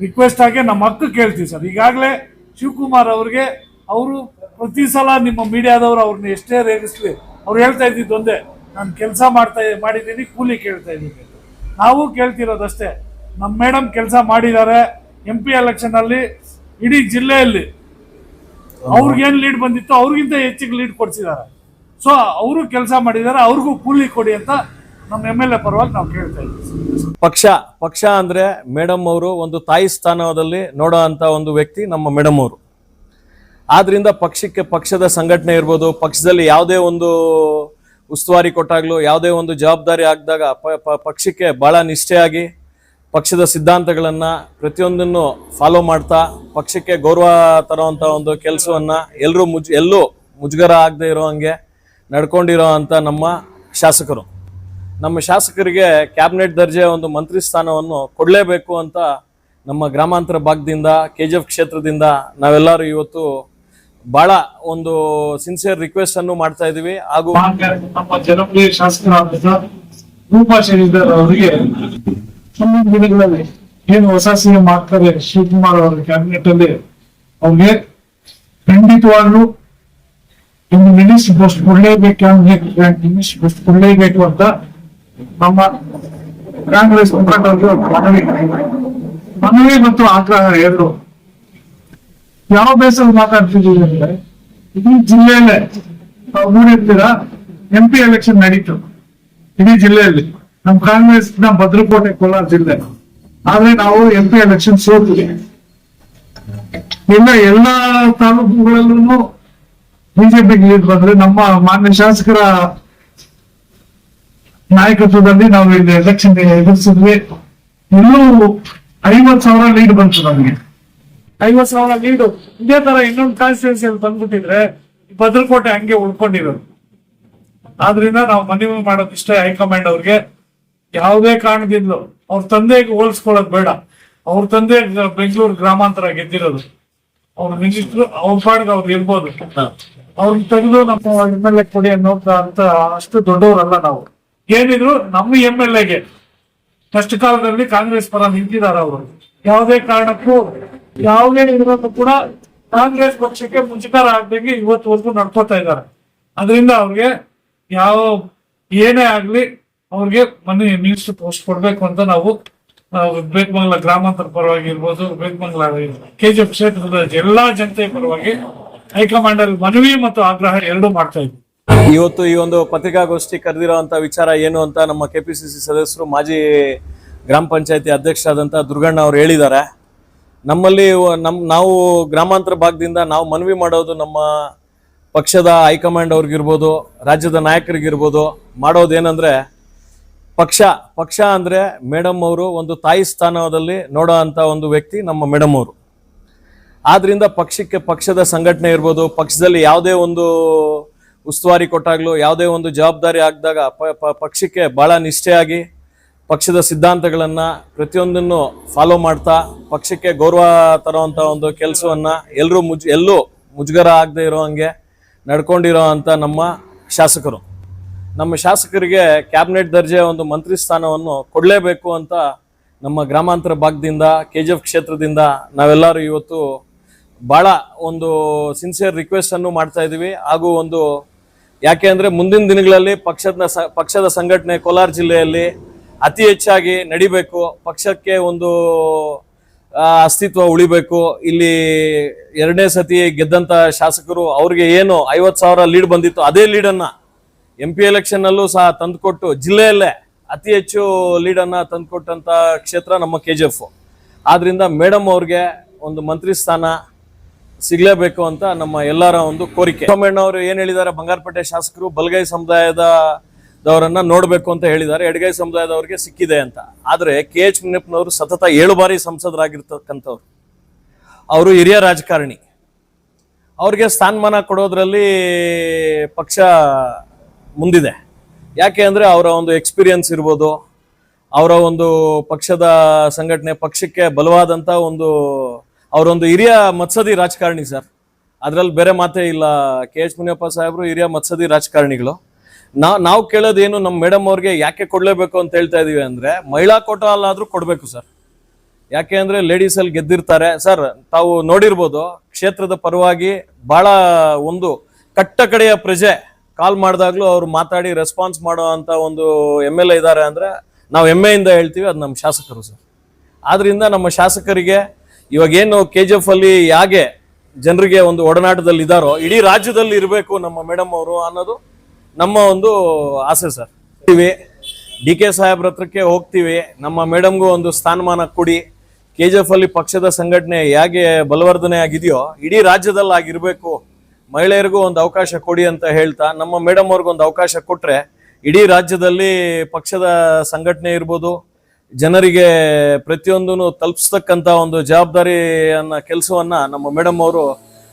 Request ಆಗಿ ನಮ್ಮ ಹಕ್ಕು ಕೇಳ್ತೀವಿ ಸರ್. ಈಗಾಗಲೇ ಶಿವಕುಮಾರ್ ಅವ್ರಿಗೆ ಅವರು ಪ್ರತಿ ಸಲ ನಿಮ್ಮ ಮೀಡಿಯಾದವರು ಅವ್ರನ್ನ ಎಷ್ಟೇ ರೇಗಿಸ್ಲಿ ಅವ್ರು ಹೇಳ್ತಾ ಇದ್ದಿದ್ದು ಒಂದೇ, ನಾನು ಕೆಲಸ ಮಾಡಿದ್ದೀನಿ, ಕೂಲಿ ಕೇಳ್ತಾ ಇದ್ದೀನಿ. ನಾವು ಕೇಳ್ತಿರೋದಷ್ಟೇ, ನಮ್ಮ ಮೇಡಮ್ ಕೆಲಸ ಮಾಡಿದ್ದಾರೆ. MP ಎಲೆಕ್ಷನ್ ಅಲ್ಲಿ ಇಡೀ ಜಿಲ್ಲೆಯಲ್ಲಿ ಅವ್ರಿಗೇನು ಲೀಡ್ ಬಂದಿತ್ತು ಅವ್ರಿಗಿಂತ ಹೆಚ್ಚಿಗೆ ಲೀಡ್ ಕೊಡ್ಸಿದ್ದಾರೆ. ಸೊ ಅವರು ಕೆಲಸ ಮಾಡಿದ್ದಾರೆ, ಅವ್ರಿಗೂ ಕೂಲಿ ಕೊಡಿ ಅಂತ ನಮ್ಮ MLA ಪರವಾಗಿ ನಾವು ಕೇಳ್ತಾ ಇದ್ದೀವಿ. ಪಕ್ಷ ಅಂದ್ರೆ ಮೇಡಮ್ ಅವರು ಒಂದು ತಾಯಿ ಸ್ಥಾನದಲ್ಲಿ ನೋಡೋ ಅಂತ ಒಂದು ವ್ಯಕ್ತಿ ನಮ್ಮ ಮೇಡಮ್ ಅವರು. ಆದ್ರಿಂದ ಪಕ್ಷದ ಸಂಘಟನೆ ಇರ್ಬೋದು, ಪಕ್ಷದಲ್ಲಿ ಯಾವುದೇ ಒಂದು ಉಸ್ತುವಾರಿ ಕೊಟ್ಟಾಗ್ಲೂ, ಯಾವುದೇ ಒಂದು ಜವಾಬ್ದಾರಿ ಆಗಿದಾಗ ಪಕ್ಷಕ್ಕೆ ಬಹಳ ನಿಷ್ಠೆಯಾಗಿ ಪಕ್ಷದ ಸಿದ್ಧಾಂತಗಳನ್ನ ಪ್ರತಿಯೊಂದನ್ನು ಫಾಲೋ ಮಾಡ್ತಾ ಪಕ್ಷಕ್ಕೆ ಗೌರವ ತರುವಂತ ಒಂದು ಕೆಲಸವನ್ನ ಎಲ್ಲೂ ಮುಜುಗರ ಆಗದೆ ಇರೋ ಹಂಗೆ ನಡ್ಕೊಂಡಿರೋ ಅಂತ ನಮ್ಮ ಶಾಸಕರಿಗೆ ಕ್ಯಾಬಿನೆಟ್ ದರ್ಜೆ ಒಂದು ಮಂತ್ರಿ ಸ್ಥಾನವನ್ನು ಕೊಡಲೇಬೇಕು ಅಂತ ನಮ್ಮ ಗ್ರಾಮಾಂತರ ಭಾಗದಿಂದ KGF ಕ್ಷೇತ್ರದಿಂದ ನಾವೆಲ್ಲರೂ ಇವತ್ತು ಬಹಳ ಒಂದು ಸಿನ್ಸಿಯರ್ ರಿಕ್ವೆಸ್ಟ್ ಅನ್ನು ಮಾಡ್ತಾ ಇದೀವಿ. ಹಾಗೂ ನಮ್ಮ ಜನಪ್ರಿಯ ಶಾಸಕರಾದ ರೂಪಾ ಶಶಿಧರ್ ಅವರಿಗೆ ಮುಂದಿನ ದಿನಗಳಲ್ಲಿ ಏನು ಹೊಸ CM ಮಾಡ್ತಾರೆ ಶಿವಕುಮಾರ್ ಅವರ ಕ್ಯಾಬಿನೆಟ್ ಅಲ್ಲಿ, ಅವ್ರಿಗೆ ಖಂಡಿತವಾಗ್ಲೂ ಒಂದು ಮಿನಿಸ್ಟರ್ ಪೋಸ್ಟ್ ಕೊಡಲೇಬೇಕು, ಮಿನಿಸ್ಟರ್ ಪೋಸ್ಟ್ ಕೊಡಲೇಬೇಕು ಅಂತ ನಮ್ಮ ಕಾಂಗ್ರೆಸ್ ಮುಖಂಡರು ಮನವಿ ಮತ್ತು ಆಗ್ರಹ ಎರಡು. ಯಾವ ಬೇಸರ ಮಾತಾಡ್ತಿದ್ದೀವಿ ಅಂದ್ರೆ, ಇಡೀ ಜಿಲ್ಲೆಯಲ್ಲೇ ನಾವು ನೋಡಿರ್ತೀರಾ MP ಎಲೆಕ್ಷನ್ ನಡೀತು ಇಡೀ ಜಿಲ್ಲೆಯಲ್ಲಿ. ನಮ್ಮ ಕಾಂಗ್ರೆಸ್ ಭದ್ರಕೋಟೆ ಕೋಲಾರ ಜಿಲ್ಲೆ, ಆದ್ರೆ ನಾವು MP ಎಲೆಕ್ಷನ್ ಸೋತಿವಿ. ಎಲ್ಲ ತಾಲೂಕುಗಳಲ್ಲೂ ಬಿಜೆಪಿಗೆ ಲೀಡ್ ಬಂದ್ರೆ, ನಮ್ಮ ಮಾನ್ಯ ಶಾಸಕರ ನಾಯಕತ್ವದಲ್ಲಿ ನಾವು ಇಲ್ಲಿ ಎಲೆಕ್ಷನ್ ಎದುರಿಸಿದ್ವಿ. ಇನ್ನೂ 50,000 ಲೀಡ್ ಬಂತು ನಮಗೆ. 50,000 ಲೀಡು ಇದೇ ತರ ಇನ್ನೊಂದು ಕಾನ್ಸ್ಟಿಟ್ಯೂನ್ಸಿಯಲ್ಲಿ ಬಂದ್ಬಿಟ್ಟಿದ್ರೆ ಭದ್ರಕೋಟೆ ಹಂಗೆ ಉಳ್ಕೊಂಡಿರೋದು. ಆದ್ರಿಂದ ನಾವು ಮನವಿ ಮಾಡೋದು ಇಷ್ಟ, ಹೈಕಮಾಂಡ್ ಅವ್ರಿಗೆ ಯಾವುದೇ ಕಾರಣದಿಂದಲೂ ಅವ್ರ ತಂದೆಗೆ ಹೋಲಿಸ್ಕೊಳ್ಳೋದು ಬೇಡ. ಅವ್ರ ತಂದೆ ಬೆಂಗಳೂರು ಗ್ರಾಮಾಂತರ ಗೆದ್ದಿರೋದು, ಅವ್ರ ಮಿನಿಸ್ಟ್ರು ಅವ್ರ ಪಾಡಿಗೆ ಅವ್ರು ಇರ್ಬೋದು, ಅವ್ರನ್ನ ತೆಗೆದು ನಮ್ಮ MLA ಕೊಡಿ ಅನ್ನೋದು ಅಂತ ಅಷ್ಟು ದೊಡ್ಡವರಲ್ಲ ನಾವು. ಏನಿದ್ರು ನಮ್ಮ MLAಗೆ ಕಷ್ಟ ಕಾಲದಲ್ಲಿ ಕಾಂಗ್ರೆಸ್ ಪರ ನಿಂತಿದ್ದಾರೆ ಅವರು. ಯಾವುದೇ ಕಾರಣಕ್ಕೂ ಯಾವುದೇ ಇರೋದು ಕೂಡ ಕಾಂಗ್ರೆಸ್ ಪಕ್ಷಕ್ಕೆ ಮುಜುಗರ ಆಗದಂಗೆ ಇವತ್ತುವರೆಗೂ ನಡ್ಕೋತಾ ಇದ್ದಾರೆ. ಅದರಿಂದ ಅವ್ರಿಗೆ ಏನೇ ಆಗ್ಲಿ ಅವ್ರಿಗೆ ಮಿನಿಸ್ಟರ್ ಪೋಸ್ಟ್ ಕೊಡ್ಬೇಕು ಅಂತ ನಾವು ಬೇಕಮಂಗಲ ಗ್ರಾಮಾಂತರ ಪರವಾಗಿ ಇರ್ಬೋದು, ಬೇಕಮಂಗಲ KGF ಕ್ಷೇತ್ರದ ಎಲ್ಲಾ ಜನತೆ ಪರವಾಗಿ ಹೈಕಮಾಂಡ್ ಅಲ್ಲಿ ಮನವಿ ಮತ್ತು ಆಗ್ರಹ ಎರಡೂ ಮಾಡ್ತಾ ಇದ್ವಿ. ಇವತ್ತು ಈ ಒಂದು ಪತ್ರಿಕಾಗೋಷ್ಠಿ ಕರೆದಿರುವಂತ ವಿಚಾರ ಏನು ಅಂತ ನಮ್ಮ KPCC ಸದಸ್ಯರು, ಮಾಜಿ ಗ್ರಾಮ ಪಂಚಾಯತಿ ಅಧ್ಯಕ್ಷರಾದಂತ ದುರ್ಗಣ್ಣ ಅವರು ಹೇಳಿದ್ದಾರೆ. ನಮ್ಮಲ್ಲಿ ನಾವು ಗ್ರಾಮಾಂತರ ಭಾಗದಿಂದ ನಾವು ಮನವಿ ಮಾಡೋದು, ನಮ್ಮ ಪಕ್ಷದ ಹೈಕಮಾಂಡ್ ಅವ್ರಿಗಿರ್ಬೋದು, ರಾಜ್ಯದ ನಾಯಕರಿಗಿರ್ಬೋದು, ಮಾಡೋದೇನಂದ್ರೆ ಪಕ್ಷ ಅಂದ್ರೆ ಮೇಡಮ್ ಅವರು ಒಂದು ತಾಯಿ ಸ್ಥಾನದಲ್ಲಿ ನೋಡೋ ಅಂತ ಒಂದು ವ್ಯಕ್ತಿ ನಮ್ಮ ಮೇಡಮ್ ಅವರು. ಆದ್ರಿಂದ ಪಕ್ಷದ ಸಂಘಟನೆ ಇರ್ಬೋದು, ಪಕ್ಷದಲ್ಲಿ ಯಾವುದೇ ಒಂದು ಉಸ್ತುವಾರಿ ಕೊಟ್ಟಾಗ್ಲೂ, ಯಾವುದೇ ಒಂದು ಜವಾಬ್ದಾರಿ ಆಗಿದಾಗ ಪಕ್ಷಕ್ಕೆ ಬಹಳ ನಿಷ್ಠೆಯಾಗಿ ಪಕ್ಷದ ಸಿದ್ಧಾಂತಗಳನ್ನ ಪ್ರತಿಯೊಂದನ್ನು ಫಾಲೋ ಮಾಡ್ತಾ ಪಕ್ಷಕ್ಕೆ ಗೌರವ ತರುವಂತ ಒಂದು ಕೆಲಸವನ್ನ ಎಲ್ಲೂ ಮುಜುಗರ ಆಗದೆ ಇರೋ ಹಂಗೆ ನಡ್ಕೊಂಡಿರೋ ಅಂತ ನಮ್ಮ ಶಾಸಕರಿಗೆ ಕ್ಯಾಬಿನೆಟ್ ದರ್ಜೆ ಒಂದು ಮಂತ್ರಿ ಸ್ಥಾನವನ್ನು ಕೊಡಲೇಬೇಕು ಅಂತ ನಮ್ಮ ಗ್ರಾಮಾಂತರ ಭಾಗದಿಂದ KGF ಕ್ಷೇತ್ರದಿಂದ ನಾವೆಲ್ಲರೂ ಇವತ್ತು ಬಹಳ ಒಂದು ಸಿನ್ಸಿಯರ್ ರಿಕ್ವೆಸ್ಟ್ ಅನ್ನು ಮಾಡ್ತಾ ಇದೀವಿ. ಹಾಗೂ ಯಾಕೆ ಅಂದ್ರೆ ಮುಂದಿನ ದಿನಗಳಲ್ಲಿ ಪಕ್ಷದ ಸಂಘಟನೆ ಕೋಲಾರ ಜಿಲ್ಲೆಯಲ್ಲಿ ಅತಿ ಹೆಚ್ಚಾಗಿ ನಡಿಬೇಕು, ಪಕ್ಷಕ್ಕೆ ಒಂದು ಅಸ್ತಿತ್ವ ಉಳಿಬೇಕು. ಇಲ್ಲಿ ಎರಡನೇ ಸತಿ ಗೆದ್ದಂತ ಶಾಸಕರು ಅವ್ರಿಗೆ ಏನು 50,000 ಲೀಡ್ ಬಂದಿತ್ತು, ಅದೇ ಲೀಡನ್ನ MP ಎಲೆಕ್ಷನ್ ಅಲ್ಲೂ ಸಹ ತಂದುಕೊಟ್ಟು ಜಿಲ್ಲೆಯಲ್ಲೇ ಅತಿ ಹೆಚ್ಚು ಲೀಡನ್ನ ತಂದುಕೊಟ್ಟಂತ ಕ್ಷೇತ್ರ ನಮ್ಮ KGF. ಆದ್ರಿಂದ ಮೇಡಮ್ ಅವ್ರಿಗೆ ಒಂದು ಮಂತ್ರಿ ಸ್ಥಾನ ಸಿಗ್ಲೇಬೇಕು ಅಂತ ನಮ್ಮ ಎಲ್ಲರ ಒಂದು ಕೋರಿಕೆ. ಅವರು ಏನ್ ಹೇಳಿದ್ದಾರೆ, ಬಂಗಾರಪೇಟೆ ಶಾಸಕರು ಬಲಗೈ ಸಮುದಾಯದವರನ್ನ ನೋಡ್ಬೇಕು ಅಂತ ಹೇಳಿದ್ದಾರೆ, ಎಡಗೈ ಸಮುದಾಯದವರಿಗೆ ಸಿಕ್ಕಿದೆ ಅಂತ. ಆದ್ರೆ KH ಮುನಿಯಪ್ಪನವರು ಸತತ 7 ಬಾರಿ ಸಂಸದರಾಗಿರ್ತಕ್ಕಂಥವ್ರು, ಅವರು ಹಿರಿಯ ರಾಜಕಾರಣಿ. ಅವ್ರಿಗೆ ಸ್ಥಾನಮಾನ ಕೊಡೋದ್ರಲ್ಲಿ ಪಕ್ಷ ಮುಂದಿದೆ. ಯಾಕೆ ಅಂದ್ರೆ ಅವರ ಒಂದು ಎಕ್ಸ್ಪೀರಿಯನ್ಸ್ ಇರ್ಬೋದು, ಅವರ ಒಂದು ಪಕ್ಷದ ಸಂಘಟನೆ, ಪಕ್ಷಕ್ಕೆ ಬಲವಾದಂತ ಅವರೊಂದು ಹಿರಿಯ ಮತ್ಸದಿ ರಾಜಕಾರಣಿ ಸರ್. ಅದ್ರಲ್ಲಿ ಬೇರೆ ಮಾತೇ ಇಲ್ಲ. KH ಮುನಿಯಪ್ಪ ಸಾಹೇಬರು ಹಿರಿಯ ಮತ್ಸದಿ ರಾಜಕಾರಣಿಗಳು. ನಾವು ಕೇಳೋದೇನು, ನಮ್ಮ ಮೇಡಮ್ ಅವ್ರಿಗೆ ಯಾಕೆ ಕೊಡ್ಲೇಬೇಕು ಅಂತ ಹೇಳ್ತಾ ಇದೀವಿ ಅಂದ್ರೆ, ಮಹಿಳಾ ಕೋಟಾ ಅಲ್ಲಾದ್ರೂ ಕೊಡ್ಬೇಕು ಸರ್. ಯಾಕೆ ಅಂದ್ರೆ ಲೇಡೀಸ್ ಅಲ್ಲಿ ಗೆದ್ದಿರ್ತಾರೆ. ಸರ್ ತಾವು ನೋಡಿರ್ಬೋದು, ಕ್ಷೇತ್ರದ ಪರವಾಗಿ ಬಹಳ ಒಂದು ಕಟ್ಟ ಕಡೆಯ ಪ್ರಜೆ ಕಾಲ್ ಮಾಡಿದಾಗ್ಲೂ ಅವ್ರು ಮಾತಾಡಿ ರೆಸ್ಪಾನ್ಸ್ ಮಾಡೋ ಅಂತ ಒಂದು MLA ಇದ್ದಾರೆ ಅಂದ್ರೆ ನಾವು ಹೆಮ್ಮೆಯಿಂದ ಹೇಳ್ತೀವಿ, ಅದು ನಮ್ಮ ಶಾಸಕರು ಸರ್. ಆದ್ರಿಂದ ನಮ್ಮ ಶಾಸಕರಿಗೆ ಇವಾಗೇನು KGF ಅಲ್ಲಿ ಹೇಗೆ ಜನರಿಗೆ ಒಂದು ಒಡನಾಟದಲ್ಲಿ ಇದ್ದಾರೋ ಇಡೀ ರಾಜ್ಯದಲ್ಲಿ ಇರಬೇಕು ನಮ್ಮ ಮೇಡಮ್ ಅವರು ಅನ್ನೋದು ನಮ್ಮ ಒಂದು ಆಸೆ ಸರ್. DK ಸಾಹೇಬ್ರ ಹತ್ರಕ್ಕೆ ಹೋಗ್ತೀವಿ, ನಮ್ಮ ಮೇಡಮ್ಗೂ ಒಂದು ಸ್ಥಾನಮಾನ ಕೊಡಿ, KGF ಅಲ್ಲಿ ಪಕ್ಷದ ಸಂಘಟನೆ ಹೇಗೆ ಬಲವರ್ಧನೆ ಆಗಿದೆಯೋ ಇಡೀ ರಾಜ್ಯದಲ್ಲಿ ಆಗಿರ್ಬೇಕು, ಮಹಿಳೆಯರಿಗೂ ಒಂದು ಅವಕಾಶ ಕೊಡಿ ಅಂತ ಹೇಳ್ತಾ ನಮ್ಮ ಮೇಡಮ್ ಅವ್ರಿಗೊಂದು ಅವಕಾಶ ಕೊಟ್ರೆ ಇಡೀ ರಾಜ್ಯದಲ್ಲಿ ಪಕ್ಷದ ಸಂಘಟನೆ ಇರ್ಬೋದು, ಜನರಿಗೆ ಪ್ರತಿಯೊಂದನ್ನು ತಲುಪಿಸ್ತಕ್ಕಂತ ಒಂದು ಜವಾಬ್ದಾರಿಯನ್ನ ಕೆಲಸವನ್ನ ನಮ್ಮ ಮೇಡಮ್ ಅವರು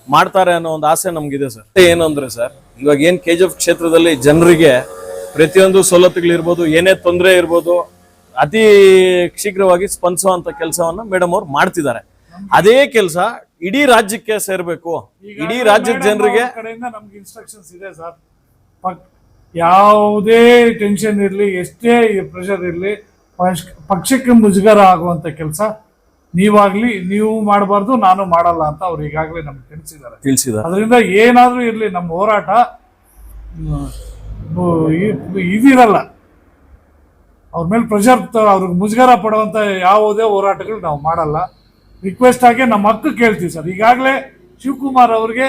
ಮಾಡ್ತಾರೆ ಅನ್ನೋ ಒಂದು ಆಸೆ ನಮ್ಗಿದೆ ಸರ್. ಏನು ಅಂದ್ರೆ ಸರ್, ಇವಾಗ ಏನ್ KGF ಕ್ಷೇತ್ರದಲ್ಲಿ ಜನರಿಗೆ ಪ್ರತಿಯೊಂದು ಸವಲತ್ತುಗಳಿರ್ಬೋದು, ಏನೇ ತೊಂದರೆ ಇರ್ಬೋದು, ಅತಿ ಶೀಘ್ರವಾಗಿ ಸ್ಪಂದಿಸುವಂತ ಕೆಲಸವನ್ನ ಮೇಡಮ್ ಅವ್ರು ಮಾಡ್ತಿದ್ದಾರೆ. ಅದೇ ಕೆಲಸ ಇಡೀ ರಾಜ್ಯಕ್ಕೆ ಸೇರ್ಬೇಕು, ಇಡೀ ರಾಜ್ಯದ ಜನರಿಗೆ ಕಡೆಯಿಂದ ನಮ್ಗೆ ಇನ್ಸ್ಟ್ರಕ್ಷನ್ಸ್ ಇದೆ ಸರ್. ಯಾವುದೇ ಟೆನ್ಷನ್ ಇರಲಿ, ಎಷ್ಟೇ ಪ್ರೆಷರ್ ಇರಲಿ, ಪಕ್ಷಕ್ಕೆ ಮುಜುಗರ ಆಗುವಂತ ಕೆಲಸ ನೀವು ಮಾಡಬಾರ್ದು, ನಾನು ಮಾಡಲ್ಲ ಅಂತ ಅವ್ರು ಈಗಾಗಲೇ ನಮ್ಗೆ ತಿಳಿಸಿದ್ದಾರೆ. ಅದರಿಂದ ಏನಾದ್ರೂ ಇರಲಿ, ನಮ್ಮ ಹೋರಾಟ ಇದಿರಲ್ಲ, ಅವ್ರ ಮೇಲೆ ಪ್ರೆಷರ್ ಅವ್ರಿಗೆ ಮುಜುಗರ ಪಡುವಂತ ಯಾವುದೇ ಹೋರಾಟಗಳು ನಾವು ಮಾಡಲ್ಲ. ರಿಕ್ವೆಸ್ಟ್ ಆಗಿ ನಮ್ಮ ಹಕ್ಕು ಕೇಳ್ತೀವಿ ಸರ್. ಈಗಾಗಲೇ ಶಿವಕುಮಾರ್ ಅವ್ರಿಗೆ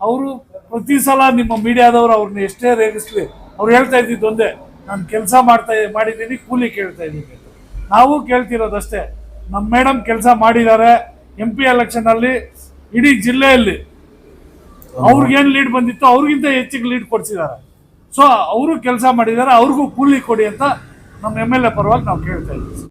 ಅವರು ಪ್ರತಿ ಸಲ ನಿಮ್ಮ ಮೀಡಿಯಾದವರು ಅವ್ರನ್ನ ಎಷ್ಟೇ ರೇಗಿಸ್ಲಿ ಅವ್ರು ಹೇಳ್ತಾ ಇದ್ದಿದ್ದು ಒಂದೇ, ನಾನು ಕೆಲಸ ಮಾಡಿದ್ದೀನಿ, ಕೂಲಿ ಕೇಳ್ತಾ ಇದ್ದೀನಿ. ನಾವು ಕೇಳ್ತಿರೋದಷ್ಟೇ, ನಮ್ಮ ಮೇಡಮ್ ಕೆಲಸ ಮಾಡಿದ್ದಾರೆ. MP ಎಲೆಕ್ಷನ್ ಅಲ್ಲಿ ಇಡೀ ಜಿಲ್ಲೆಯಲ್ಲಿ ಅವ್ರಿಗೇನು ಲೀಡ್ ಬಂದಿತ್ತು ಅವ್ರಿಗಿಂತ ಹೆಚ್ಚಿಗೆ ಲೀಡ್ ಕೊಡ್ಸಿದ್ದಾರೆ. ಸೊ ಅವರು ಕೆಲಸ ಮಾಡಿದ್ದಾರೆ, ಅವ್ರಿಗೂ ಕೂಲಿ ಕೊಡಿ ಅಂತ ನಮ್ಮ MLA ಪರವಾಗಿ ನಾವು ಕೇಳ್ತಾ ಇದ್ದೀವಿ.